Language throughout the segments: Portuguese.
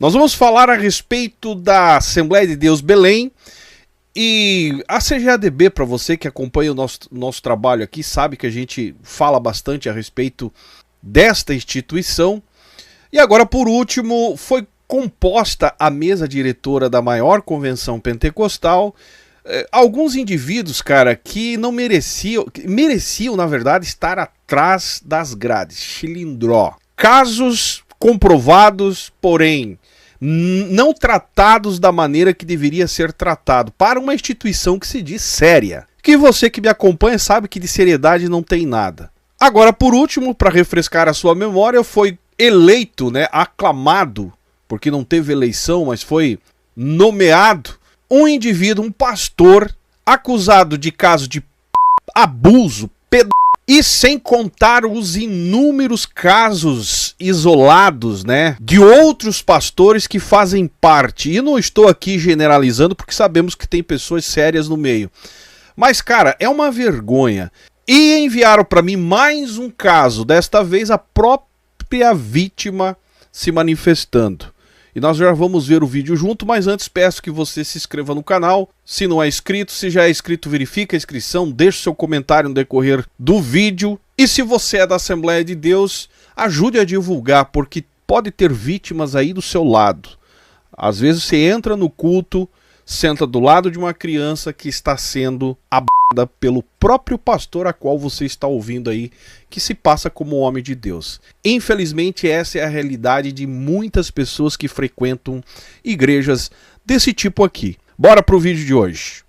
Nós vamos falar a respeito da Assembleia de Deus Belém e a CGADB. Para você que acompanha o nosso trabalho aqui, sabe que a gente fala bastante a respeito desta instituição. E agora, por último, foi composta a mesa diretora da maior convenção pentecostal. Alguns indivíduos, cara, que não mereciam, na verdade, estar atrás das grades. Chilindró. Casos comprovados, porém não tratados da maneira que deveria ser tratado para uma instituição que se diz séria. Que você que me acompanha sabe que de seriedade não tem nada. Agora, por último, para refrescar a sua memória, foi eleito, aclamado, porque não teve eleição, mas foi nomeado, um indivíduo, um pastor, acusado de caso de abuso, e sem contar os inúmeros casos isolados, de outros pastores que fazem parte. E não estou aqui generalizando porque sabemos que tem pessoas sérias no meio. Mas, cara, é uma vergonha. E enviaram para mim mais um caso, desta vez a própria vítima se manifestando. E nós já vamos ver o vídeo junto, mas antes peço que você se inscreva no canal. Se não é inscrito, se já é inscrito, verifique a inscrição, deixe seu comentário no decorrer do vídeo. E se você é da Assembleia de Deus, ajude a divulgar, porque pode ter vítimas aí do seu lado. Às vezes você entra no culto, senta do lado de uma criança que está sendo abusada pelo próprio pastor a qual você está ouvindo aí, que se passa como homem de Deus. Infelizmente, essa é a realidade de muitas pessoas que frequentam igrejas desse tipo aqui. Bora pro vídeo de hoje.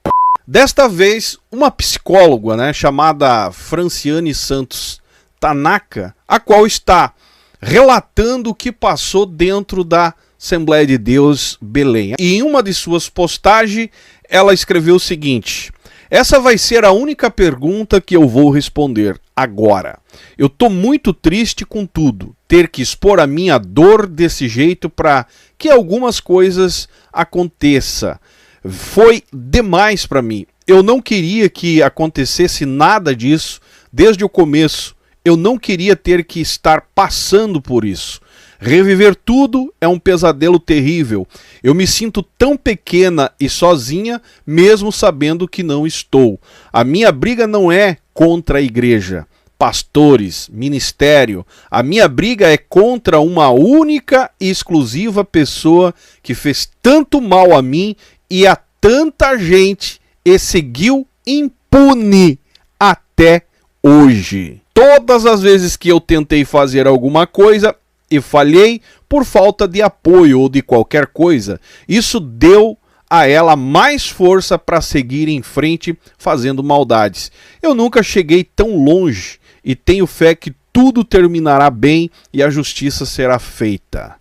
Desta vez, uma psicóloga, chamada Franciane Santos Tanaka, a qual está relatando o que passou dentro da Assembleia de Deus Belém. E em uma de suas postagens, ela escreveu o seguinte: essa vai ser a única pergunta que eu vou responder agora. Eu tô muito triste com tudo, ter que expor a minha dor desse jeito para que algumas coisas aconteçam. Foi demais para mim. Eu não queria que acontecesse nada disso desde o começo. Eu não queria ter que estar passando por isso. Reviver tudo é um pesadelo terrível. Eu me sinto tão pequena e sozinha, mesmo sabendo que não estou. A minha briga não é contra a igreja, pastores, ministério. A minha briga é contra uma única e exclusiva pessoa que fez tanto mal a mim e a tanta gente e seguiu impune até hoje. Todas as vezes que eu tentei fazer alguma coisa e falhei por falta de apoio ou de qualquer coisa, isso deu a ela mais força para seguir em frente fazendo maldades. Eu nunca cheguei tão longe e tenho fé que tudo terminará bem e a justiça será feita.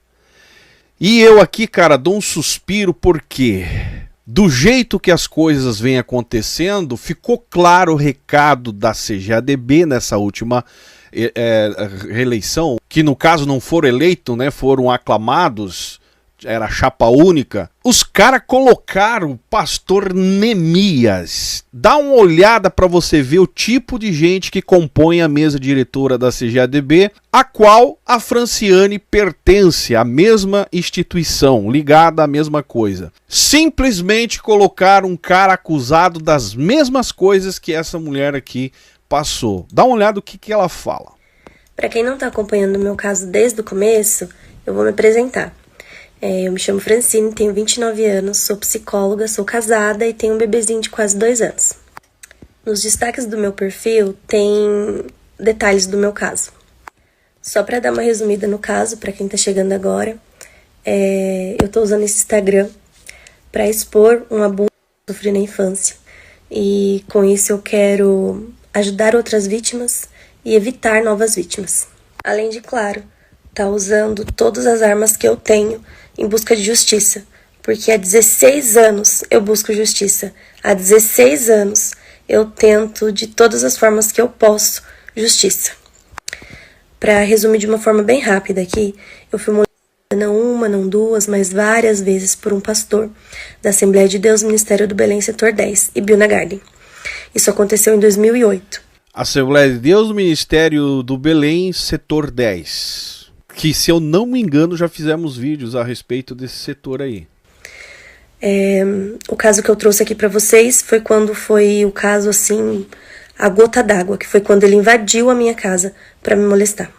E eu aqui, cara, dou um suspiro porque do jeito que as coisas vêm acontecendo, ficou claro o recado da CGADB nessa última reeleição, que no caso não foram eleitos, foram aclamados, era chapa única. Os caras colocaram o pastor Neemias. Dá uma olhada para você ver o tipo de gente que compõe a mesa diretora da CGADB, a qual a Franciane pertence à mesma instituição, ligada à mesma coisa. Simplesmente colocaram um cara acusado das mesmas coisas que essa mulher aqui passou. Dá uma olhada no que ela fala. Para quem não está acompanhando o meu caso desde o começo, eu vou me apresentar. Eu me chamo Francine, tenho 29 anos, sou psicóloga, sou casada e tenho um bebezinho de quase 2 anos. Nos destaques do meu perfil tem detalhes do meu caso. Só para dar uma resumida no caso, para quem está chegando agora, eu estou usando esse Instagram para expor um abuso que eu sofri na infância. E com isso eu quero ajudar outras vítimas e evitar novas vítimas. Além de, claro, estar usando todas as armas que eu tenho em busca de justiça, porque há 16 anos eu busco justiça. Há 16 anos eu tento, de todas as formas que eu posso, justiça. Para resumir de uma forma bem rápida aqui, eu fui molestada não uma, não duas, mas várias vezes por um pastor da Assembleia de Deus Ministério do Belém, Setor 10, Ibiúna Garden. Isso aconteceu em 2008. Assembleia de Deus do Ministério do Belém, Setor 10. Que, se eu não me engano, já fizemos vídeos a respeito desse setor aí. O caso que eu trouxe aqui pra vocês foi quando foi o caso, assim, a gota d'água, que foi quando ele invadiu a minha casa pra me molestar.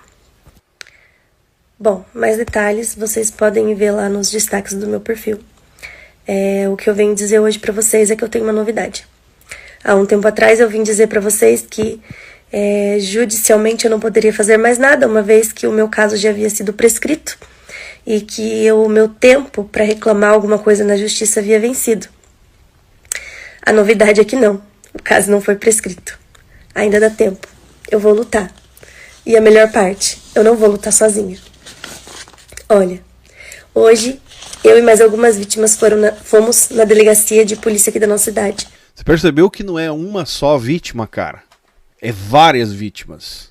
Bom, mais detalhes vocês podem ver lá nos destaques do meu perfil. O que eu venho dizer hoje pra vocês é que eu tenho uma novidade. Há um tempo atrás eu vim dizer pra vocês que judicialmente eu não poderia fazer mais nada, uma vez que o meu caso já havia sido prescrito e que o meu tempo para reclamar alguma coisa na justiça havia vencido. A novidade é que não, o caso não foi prescrito. Ainda dá tempo, eu vou lutar. E a melhor parte, eu não vou lutar sozinha. Olha, hoje eu e mais algumas vítimas fomos na delegacia de polícia aqui da nossa cidade. Você percebeu que não é uma só vítima, cara? É várias vítimas.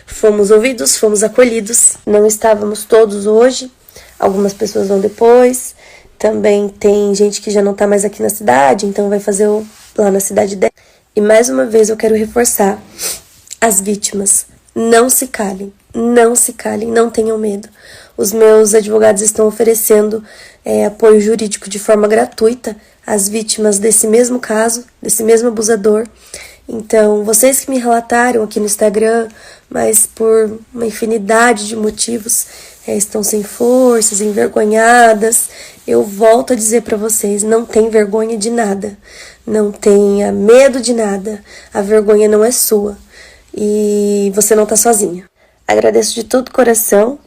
Fomos ouvidos, fomos acolhidos. Não estávamos todos hoje. Algumas pessoas vão depois. Também tem gente que já não está mais aqui na cidade, então vai fazer lá na cidade dela. E mais uma vez eu quero reforçar as vítimas. Não se calem, não tenham medo. Os meus advogados estão oferecendo apoio jurídico de forma gratuita às vítimas desse mesmo caso, desse mesmo abusador. Então, vocês que me relataram aqui no Instagram, mas por uma infinidade de motivos, estão sem forças, envergonhadas, eu volto a dizer para vocês, não tem vergonha de nada, não tenha medo de nada, a vergonha não é sua e você não tá sozinha. Agradeço de todo o coração,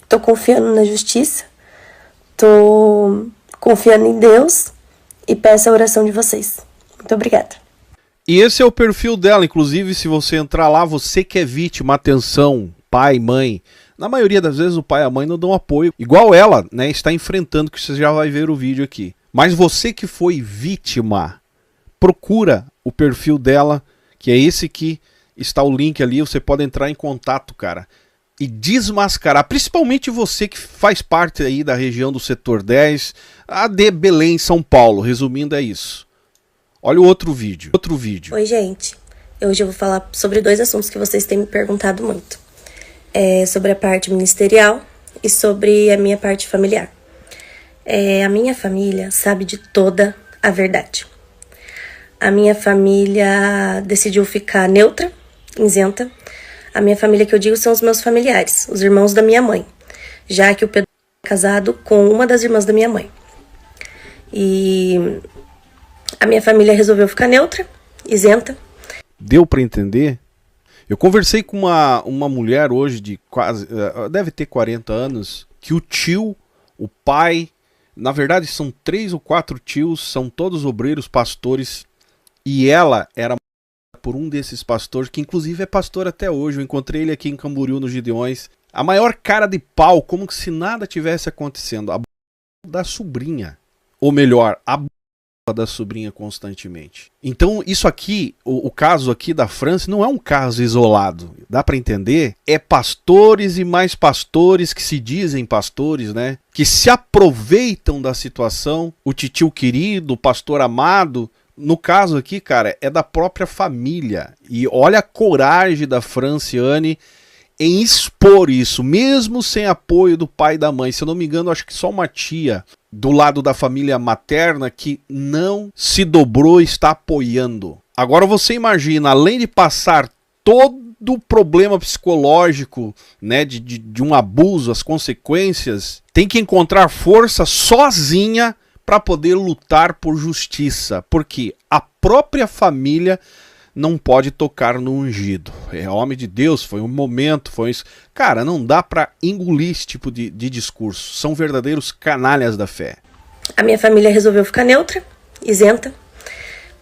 tô confiando na justiça, tô confiando em Deus e peço a oração de vocês. Muito obrigada. E esse é o perfil dela, inclusive se você entrar lá, você que é vítima, atenção, pai, mãe, na maioria das vezes o pai e a mãe não dão apoio, igual ela, né, está enfrentando, que você já vai ver o vídeo aqui. Mas você que foi vítima, procura o perfil dela, que é esse que está o link ali, você pode entrar em contato, cara, e desmascarar, principalmente você que faz parte aí da região do setor 10, a de Belém, São Paulo, resumindo é isso. Olha o outro vídeo. Oi, gente. Hoje eu vou falar sobre dois assuntos que vocês têm me perguntado muito. Sobre a parte ministerial e sobre a minha parte familiar. A minha família sabe de toda a verdade. A minha família decidiu ficar neutra, isenta. A minha família que eu digo são os meus familiares, os irmãos da minha mãe. Já que o Pedro é casado com uma das irmãs da minha mãe. E a minha família resolveu ficar neutra, isenta. Deu para entender? Eu conversei com uma mulher hoje de quase, deve ter 40 anos, que o tio, o pai, na verdade são 3 ou 4 tios, são todos obreiros, pastores, e ela era por um desses pastores, que inclusive é pastor até hoje, eu encontrei ele aqui em Camboriú, no Gideões, a maior cara de pau, como se nada tivesse acontecendo, a da sobrinha, ou melhor, a da sobrinha constantemente. Então isso aqui, o caso aqui da França não é um caso isolado, dá para entender? É pastores e mais pastores que se dizem pastores, né? Que se aproveitam da situação, o titio querido, o pastor amado, no caso aqui, cara, é da própria família. E olha a coragem da Franciane em expor isso, mesmo sem apoio do pai e da mãe. Se eu não me engano, acho que só uma tia do lado da família materna que não se dobrou e está apoiando. Agora você imagina, além de passar todo o problema psicológico, né, de um abuso, as consequências, tem que encontrar força sozinha para poder lutar por justiça, porque a própria família não pode tocar no ungido. É homem de Deus, foi um momento, foi isso. Cara, não dá pra engolir esse tipo de discurso. São verdadeiros canalhas da fé. A minha família resolveu ficar neutra, isenta,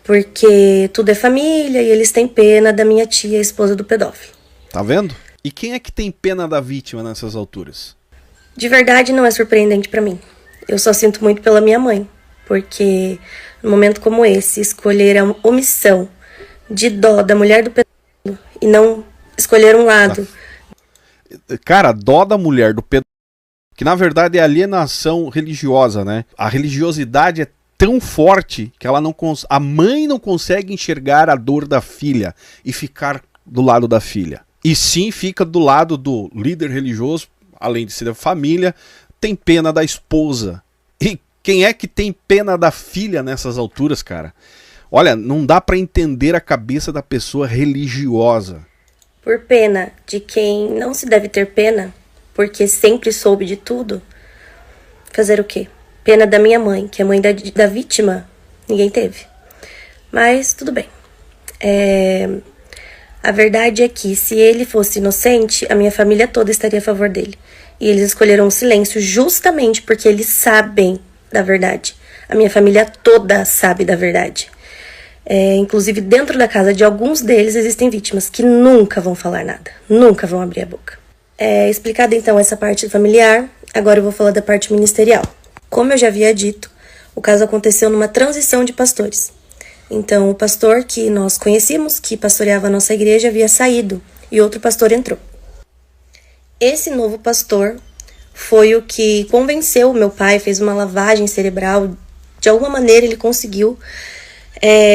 porque tudo é família e eles têm pena da minha tia, a esposa do pedófilo. Tá vendo? E quem é que tem pena da vítima nessas alturas? De verdade, não é surpreendente pra mim. Eu só sinto muito pela minha mãe, porque num momento como esse, escolher a omissão de dó da mulher do pedófilo e não escolher um lado. Cara, dó da mulher do pedófilo, que na verdade é alienação religiosa, né? A religiosidade é tão forte que ela não a mãe não consegue enxergar a dor da filha e ficar do lado da filha. E sim fica do lado do líder religioso, além de ser da família, tem pena da esposa. E quem é que tem pena da filha nessas alturas, cara? Olha, não dá pra entender a cabeça da pessoa religiosa. Por pena de quem não se deve ter pena, porque sempre soube de tudo, fazer o quê? Pena da minha mãe, que é mãe da vítima, ninguém teve. Mas tudo bem. A verdade é que, se ele fosse inocente, a minha família toda estaria a favor dele. E eles escolheram o silêncio justamente porque eles sabem da verdade. A minha família toda sabe da verdade. Inclusive, dentro da casa de alguns deles existem vítimas que nunca vão falar nada. Nunca vão abrir a boca. Explicada então essa parte familiar, agora eu vou falar da parte ministerial. Como eu já havia dito, o caso aconteceu numa transição de pastores. Então, o pastor que nós conhecíamos, que pastoreava a nossa igreja, havia saído e outro pastor entrou. Esse novo pastor foi o que convenceu o meu pai, fez uma lavagem cerebral. De alguma maneira, ele conseguiu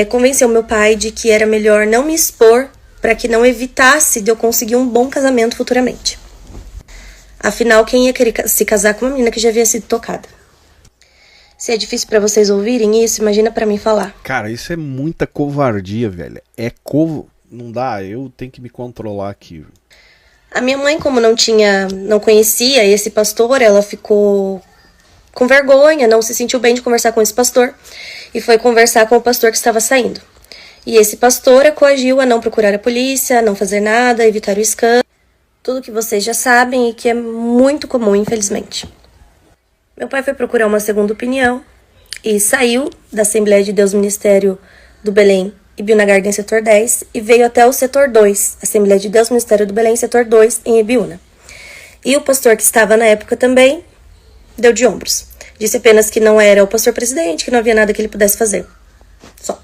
convencer o meu pai de que era melhor não me expor para que não evitasse de eu conseguir um bom casamento futuramente. Afinal, quem ia querer se casar com uma menina que já havia sido tocada? Se é difícil pra vocês ouvirem isso, imagina pra mim falar. Cara, isso é muita covardia, velho. Não dá, eu tenho que me controlar aqui. A minha mãe, como não conhecia esse pastor, ela ficou com vergonha, não se sentiu bem de conversar com esse pastor e foi conversar com o pastor que estava saindo. E esse pastor a coagiu a não procurar a polícia, a não fazer nada, a evitar o escândalo. Tudo que vocês já sabem e que é muito comum, infelizmente. Meu pai foi procurar uma segunda opinião e saiu da Assembleia de Deus Ministério do Belém, Ibiúna Garden, setor 10, e veio até o setor 2, Assembleia de Deus Ministério do Belém, setor 2, em Ibiúna. E o pastor que estava na época também deu de ombros. Disse apenas que não era o pastor presidente, que não havia nada que ele pudesse fazer. Só.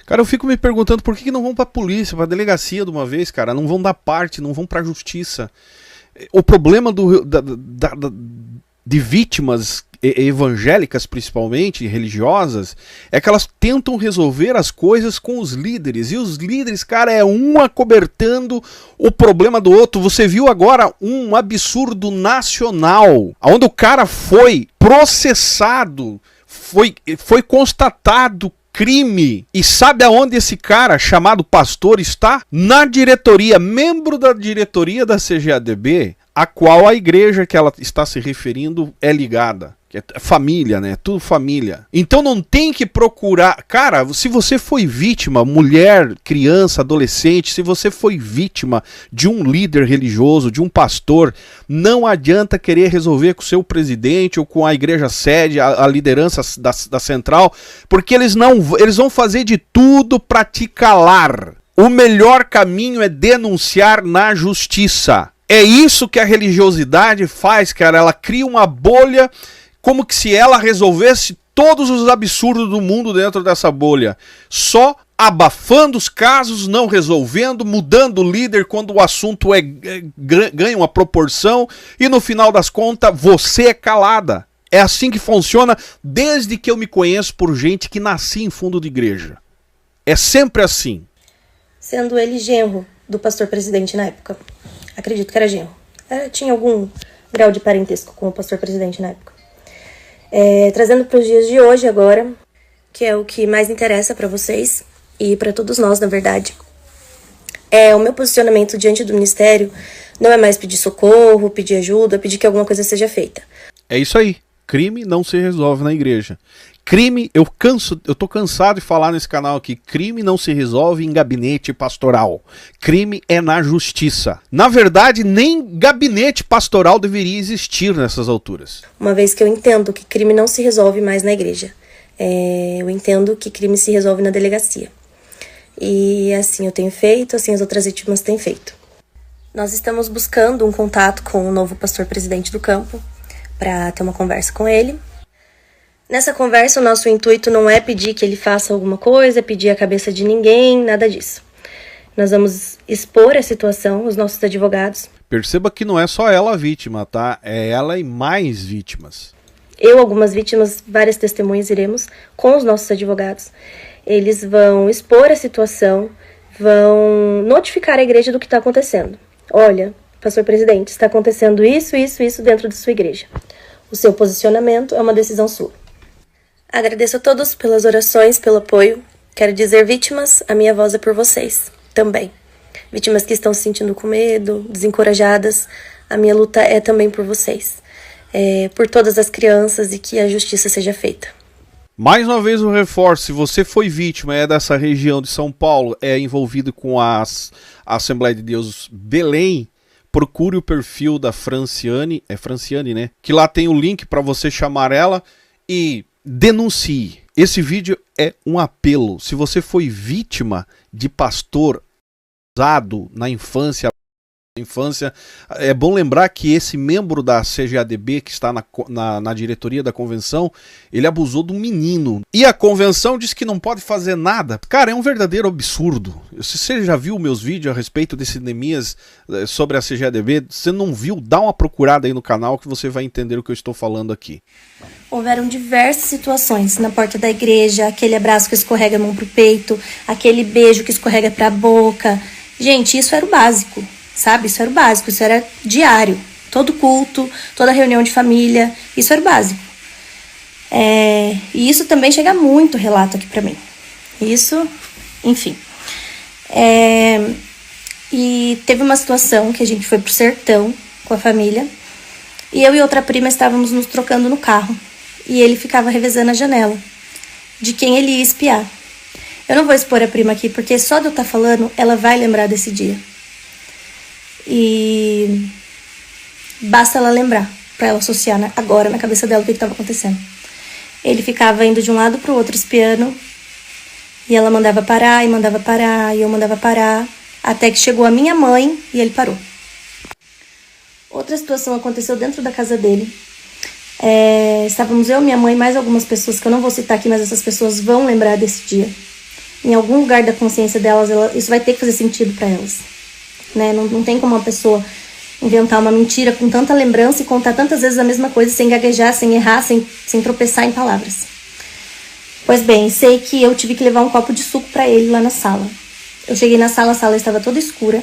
Cara, eu fico me perguntando por que não vão pra polícia, pra delegacia de uma vez, cara? Não vão dar parte, não vão pra justiça. O problema de vítimas evangélicas, principalmente, religiosas, é que elas tentam resolver as coisas com os líderes. E os líderes, cara, é um acobertando o problema do outro. Você viu agora um absurdo nacional, onde o cara foi processado, foi constatado crime. E sabe aonde esse cara, chamado pastor, está? Na diretoria, membro da diretoria da CGADB, a qual a igreja que ela está se referindo é ligada. Que é família, né? Tudo família. Então não tem que procurar... Cara, se você foi vítima, mulher, criança, adolescente, se você foi vítima de um líder religioso, de um pastor, não adianta querer resolver com o seu presidente ou com a igreja sede, a liderança da central, porque eles vão fazer de tudo para te calar. O melhor caminho é denunciar na justiça. É isso que a religiosidade faz, cara. Ela cria uma bolha como que se ela resolvesse todos os absurdos do mundo dentro dessa bolha. Só abafando os casos, não resolvendo, mudando o líder quando o assunto ganha uma proporção e no final das contas você é calada. É assim que funciona desde que eu me conheço por gente que nasci em fundo de igreja. É sempre assim. Sendo ele genro do pastor presidente na época. Acredito que era genro. Tinha algum grau de parentesco com o pastor presidente na época. Trazendo para os dias de hoje agora, que é o que mais interessa para vocês e para todos nós, na verdade. O meu posicionamento diante do ministério não é mais pedir socorro, pedir ajuda, pedir que alguma coisa seja feita. É isso aí. Crime não se resolve na igreja. Crime, eu tô cansado de falar nesse canal aqui, crime não se resolve em gabinete pastoral. Crime é na justiça. Na verdade, nem gabinete pastoral deveria existir nessas alturas. Uma vez que eu entendo que crime não se resolve mais na igreja. Eu entendo que crime se resolve na delegacia. E assim eu tenho feito, assim as outras vítimas têm feito. Nós estamos buscando um contato com o novo pastor presidente do campo para ter uma conversa com ele. Nessa conversa, o nosso intuito não é pedir que ele faça alguma coisa, pedir a cabeça de ninguém, nada disso. Nós vamos expor a situação, os nossos advogados. Perceba que não é só ela a vítima, tá? É ela e mais vítimas. Eu, algumas vítimas, várias testemunhas iremos com os nossos advogados. Eles vão expor a situação, vão notificar a igreja do que está acontecendo. Olha, pastor presidente, está acontecendo isso dentro da sua igreja. O seu posicionamento é uma decisão sua. Agradeço a todos pelas orações, pelo apoio. Quero dizer, vítimas, a minha voz é por vocês também. Vítimas que estão se sentindo com medo, desencorajadas, a minha luta é também por vocês. Por todas as crianças e que a justiça seja feita. Mais uma vez eu reforço, se você foi vítima, é dessa região de São Paulo, é envolvido com a Assembleia de Deus Belém, procure o perfil da Franciane, é Franciane, né? Que lá tem o link para você chamar ela e denuncie. Esse vídeo é um apelo. Se você foi vítima de pastor usado na infância, é bom lembrar que esse membro da CGADB, que está na diretoria da convenção, ele abusou de um menino. E a convenção diz que não pode fazer nada. Cara, é um verdadeiro absurdo. Se você já viu meus vídeos a respeito desse Neemias sobre a CGADB, se não viu, dá uma procurada aí no canal que você vai entender o que eu estou falando aqui. Houveram diversas situações na porta da igreja, aquele abraço que escorrega a mão pro peito, aquele beijo que escorrega pra boca. Gente, isso era o básico. Sabe? Isso era o básico, isso era diário. Todo culto, toda reunião de família, isso era o básico. E isso também chega muito relato aqui pra mim. Isso, enfim. E teve uma situação que a gente foi pro sertão com a família. E eu e outra prima estávamos nos trocando no carro. E ele ficava revezando a janela de quem ele ia espiar. Eu não vou expor a prima aqui, porque só de eu estar falando, ela vai lembrar desse dia. E basta ela lembrar, pra ela associar agora na cabeça dela o que estava acontecendo. Ele ficava indo de um lado pro outro espiando, e ela mandava parar, e eu mandava parar, até que chegou a minha mãe e ele parou. Outra situação aconteceu dentro da casa dele. Estávamos eu, minha mãe e mais algumas pessoas que eu não vou citar aqui, mas essas pessoas vão lembrar desse dia. Em algum lugar da consciência delas, isso vai ter que fazer sentido para elas. Né? Não tem como uma pessoa inventar uma mentira com tanta lembrança e contar tantas vezes a mesma coisa sem gaguejar, sem errar, sem tropeçar em palavras. Pois bem, sei que eu tive que levar um copo de suco para ele lá na sala. Eu cheguei na sala, a sala estava toda escura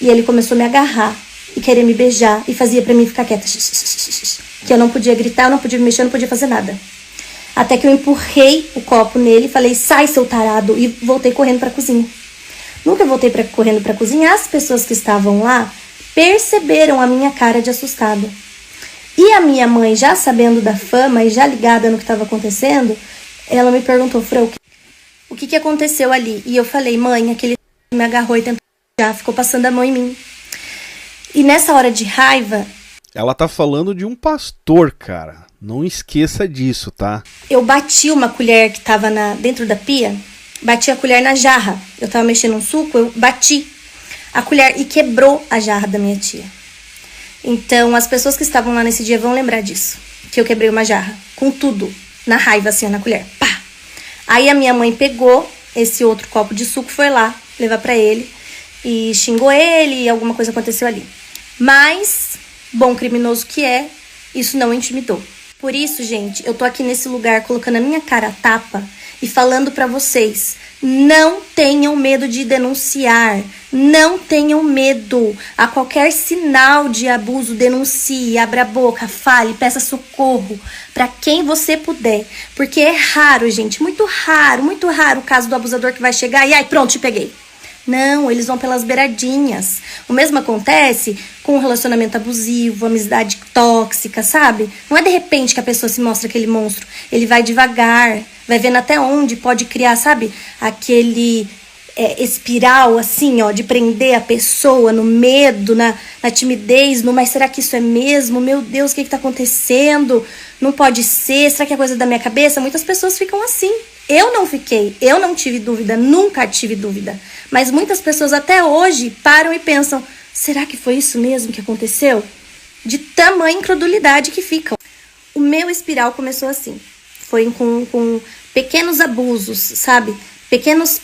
e ele começou a me agarrar e querer me beijar e fazia para mim ficar quieta, que eu não podia gritar, eu não podia me mexer, eu não podia fazer nada. Até que eu empurrei o copo nele e falei, sai seu tarado, e voltei correndo para a cozinha. Nunca voltei correndo para cozinhar. As pessoas que estavam lá perceberam a minha cara de assustada. E a minha mãe, já sabendo da fama e já ligada no que estava acontecendo, ela me perguntou, Fran, o que aconteceu ali? E eu falei, mãe, aquele me agarrou e tentou já ficou passando a mão em mim. E nessa hora de raiva... Ela tá falando de um pastor, cara. Não esqueça disso, tá? Eu bati uma colher que tava dentro da pia. Bati a colher na jarra. Eu tava mexendo um suco, eu bati a colher e quebrou a jarra da minha tia. Então, as pessoas que estavam lá nesse dia vão lembrar disso. Que eu quebrei uma jarra, com tudo, na raiva, assim, na colher. Pá! Aí a minha mãe pegou esse outro copo de suco, foi lá levar pra ele e xingou ele e alguma coisa aconteceu ali. Mas, bom criminoso que é, isso não intimidou. Por isso, gente, eu tô aqui nesse lugar colocando a minha cara a tapa e falando pra vocês, não tenham medo de denunciar, não tenham medo. A qualquer sinal de abuso, denuncie, abra a boca, fale, peça socorro pra quem você puder. Porque é raro, gente, muito raro o caso do abusador que vai chegar e ai, pronto, te peguei. Não, eles vão pelas beiradinhas. O mesmo acontece com um relacionamento abusivo, amizade tóxica, sabe? Não é de repente que a pessoa se mostra aquele monstro. Ele vai devagar, vai vendo até onde pode criar, sabe? Aquele espiral, assim, ó, de prender a pessoa no medo, na timidez, no mas será que isso é mesmo? Meu Deus, o que tá acontecendo? Não pode ser, será que é coisa da minha cabeça? Muitas pessoas ficam assim. Eu não fiquei, eu não tive dúvida, nunca tive dúvida. Mas muitas pessoas até hoje param e pensam, será que foi isso mesmo que aconteceu? De tamanha incredulidade que ficam. O meu espiral começou assim, foi com pequenos abusos, sabe? Pequenos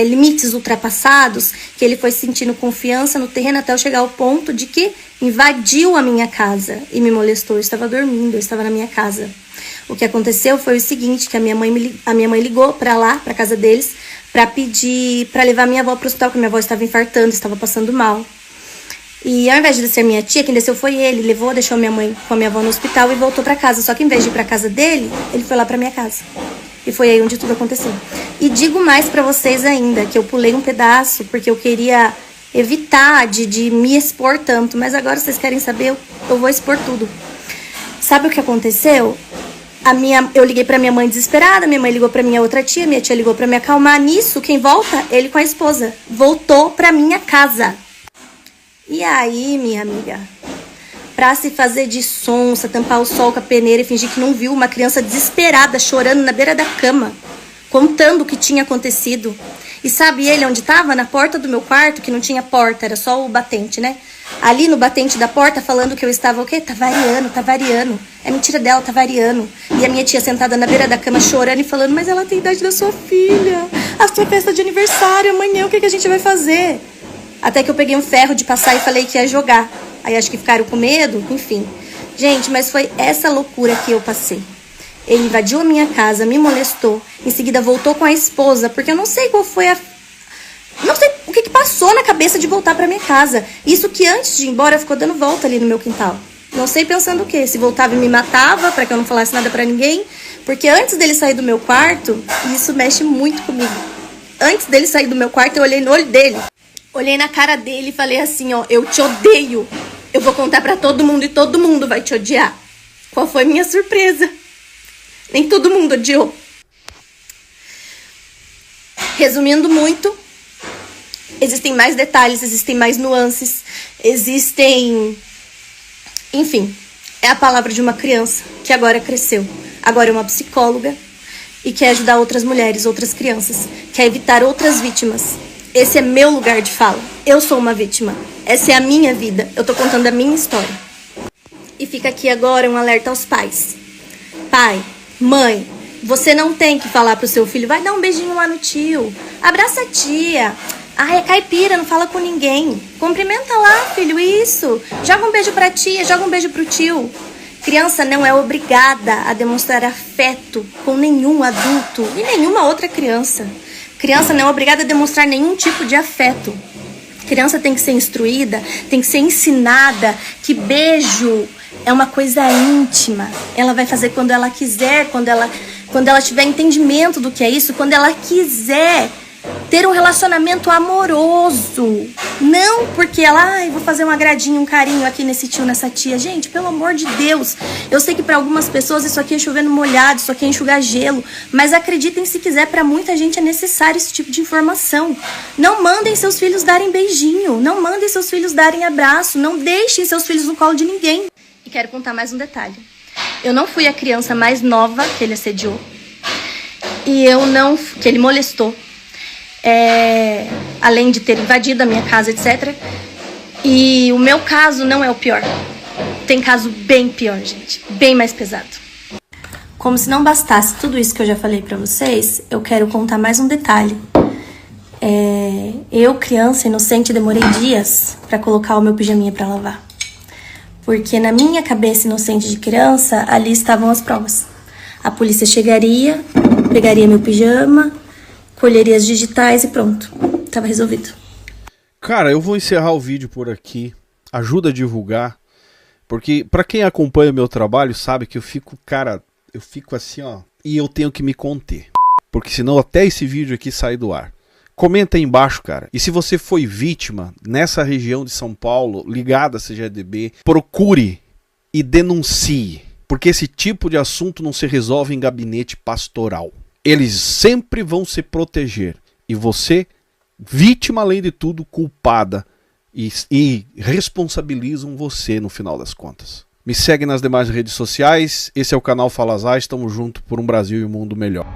limites ultrapassados, que ele foi sentindo confiança no terreno até eu chegar ao ponto de que invadiu a minha casa e me molestou. Eu estava dormindo, eu estava na minha casa. O que aconteceu foi o seguinte, que a minha mãe ligou pra lá, pra casa deles, pra pedir, pra levar minha avó pro hospital, porque minha avó estava infartando, estava passando mal. E ao invés de descer minha tia, quem desceu foi ele. Levou, deixou minha mãe com a minha avó no hospital e voltou pra casa. Só que em vez de ir pra casa dele, ele foi lá pra minha casa. E foi aí onde tudo aconteceu. E digo mais pra vocês ainda, que eu pulei um pedaço porque eu queria evitar de me expor tanto. Mas agora vocês querem saber, eu vou expor tudo. Sabe o que aconteceu? Eu liguei pra minha mãe desesperada, minha mãe ligou pra minha outra tia, minha tia ligou pra me acalmar. Nisso, quem volta? Ele com a esposa. Voltou pra minha casa. E aí, minha amiga, pra se fazer de sonsa, tampar o sol com a peneira e fingir que não viu, uma criança desesperada chorando na beira da cama, contando o que tinha acontecido. E sabe ele onde tava? Na porta do meu quarto, que não tinha porta, era só o batente, né? Ali no batente da porta, falando que eu estava o quê? Tá variando. É mentira dela, tá variando. E a minha tia sentada na beira da cama chorando e falando, mas ela tem a idade da sua filha. A sua festa de aniversário amanhã, o que a gente vai fazer? Até que eu peguei um ferro de passar e falei que ia jogar. Aí acho que ficaram com medo, enfim. Gente, mas foi essa loucura que eu passei. Ele invadiu a minha casa, me molestou. Em seguida voltou com a esposa, porque eu não sei qual foi a... Não sei o que passou na cabeça de voltar pra minha casa. Isso que antes de ir embora ficou dando volta ali no meu quintal. Não sei pensando o quê. Se voltava e me matava pra que eu não falasse nada pra ninguém. Porque antes dele sair do meu quarto, isso mexe muito comigo. Antes dele sair do meu quarto, eu olhei no olho dele. Olhei na cara dele e falei assim, ó, eu te odeio. Eu vou contar pra todo mundo e todo mundo vai te odiar. Qual foi minha surpresa? Nem todo mundo odiou. Resumindo muito, existem mais detalhes, existem mais nuances, existem... Enfim, é a palavra de uma criança que agora cresceu. Agora é uma psicóloga e quer ajudar outras mulheres, outras crianças. Quer evitar outras vítimas. Esse é meu lugar de fala. Eu sou uma vítima. Essa é a minha vida. Eu tô contando a minha história. E fica aqui agora um alerta aos pais. Pai, mãe, você não tem que falar pro seu filho, vai dar um beijinho lá no tio, abraça a tia. Ah, é caipira, não fala com ninguém. Cumprimenta lá, filho, isso. Joga um beijo pra tia, joga um beijo pro tio. Criança não é obrigada a demonstrar afeto com nenhum adulto e nenhuma outra criança. Criança não é obrigada a demonstrar nenhum tipo de afeto. Criança tem que ser instruída, tem que ser ensinada que beijo é uma coisa íntima. Ela vai fazer quando ela quiser, quando ela tiver entendimento do que é isso, quando ela quiser ter um relacionamento amoroso. Não porque ela, vou fazer um agradinho, um carinho aqui nesse tio, nessa tia. Gente, pelo amor de Deus. Eu sei que para algumas pessoas isso aqui é chovendo molhado, isso aqui é enxugar gelo. Mas acreditem se quiser, para muita gente é necessário esse tipo de informação. Não mandem seus filhos darem beijinho. Não mandem seus filhos darem abraço. Não deixem seus filhos no colo de ninguém. E quero contar mais um detalhe. Eu não fui a criança mais nova que ele assediou. Que ele molestou. Além de ter invadido a minha casa, etc. E o meu caso não é o pior. Tem caso bem pior, gente. Bem mais pesado. Como se não bastasse tudo isso que eu já falei pra vocês, eu quero contar mais um detalhe. Eu, criança inocente, demorei dias pra colocar o meu pijaminha pra lavar. Porque na minha cabeça inocente de criança, ali estavam as provas. A polícia chegaria, pegaria meu pijama, colheria as digitais e pronto. Tava resolvido. Cara, eu vou encerrar o vídeo por aqui. Ajuda a divulgar. Porque pra quem acompanha o meu trabalho sabe que eu fico assim, ó. E eu tenho que me conter. Porque senão até esse vídeo aqui sai do ar. Comenta aí embaixo, cara. E se você foi vítima nessa região de São Paulo, ligada a CGADB, procure e denuncie. Porque esse tipo de assunto não se resolve em gabinete pastoral. Eles sempre vão se proteger. E você, vítima além de tudo, culpada. E responsabilizam você no final das contas. Me segue nas demais redes sociais. Esse é o canal Fala Zaz. Estamos juntos por um Brasil e um mundo melhor.